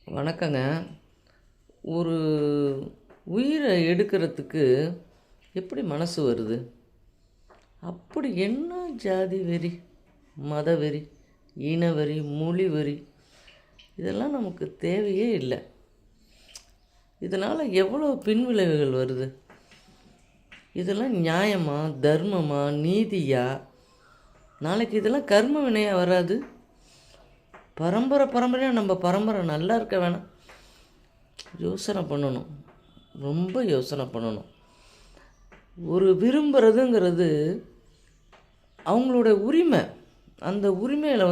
வணக்கங்க. ஒரு உயிரை எடுக்கிறதுக்கு எப்படி மனசு வருது? அப்படி என்ன ஜாதி வெறி, மத வெறி, இன வெறி, மொழி வெறி இதெல்லாம் நமக்கு தேவையே இல்லை. இதனால் எவ்வளோ பின்விளைவுகள் வருது? இதெல்லாம் நியாயமா, தர்மமா, நீதியா? நாளைக்கு இதெல்லாம் கர்ம வினையாக வராது? பரம்பரையாக நம்ம பரம்பரை நல்லா இருக்க வேணாம்? யோசனை பண்ணணும், ரொம்ப யோசனை பண்ணணும். ஒரு விரும்புகிறதுங்கிறது அவங்களோட உரிமை. அந்த உரிமையில்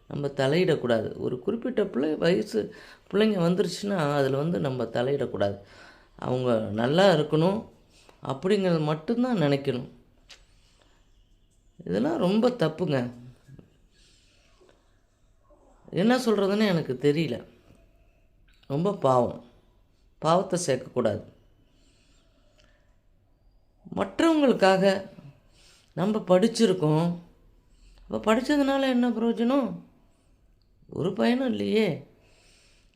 நம்ம தலையிடக்கூடாது. ஒரு குறிப்பிட்ட வயசு பிள்ளைங்க வந்துருச்சுன்னா அதில் நம்ம தலையிடக்கூடாது. அவங்க நல்லா இருக்கணும் அப்படிங்கிறது மட்டும்தான் நினைக்கணும். இதெல்லாம் ரொம்ப தப்புங்க. என்ன சொல்கிறதுன்னு எனக்கு தெரியல. ரொம்ப பாவத்தை சேர்க்கக்கூடாது. மற்றவங்களுக்காக நம்ம படிச்சிருக்கோம். அப்போ படித்ததுனால என்ன பிரயோஜனம்? ஒரு பயனும் இல்லையே.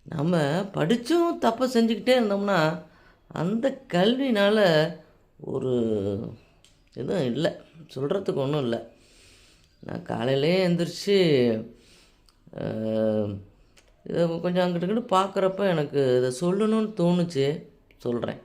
நம்ம படித்தும் தப்பை செஞ்சுக்கிட்டே இருந்தோம்னா அந்த கல்வினால் ஒரு எதுவும் இல்லை, சொல்கிறதுக்கு ஒன்றும் இல்லை. நான் காலையிலே எழுந்திரிச்சு இதை கொஞ்சம் அங்கிட்டு இங்கிட்டு பார்க்குறப்ப எனக்கு இதை சொல்லணும்னு தோணுச்சு, சொல்கிறேன்.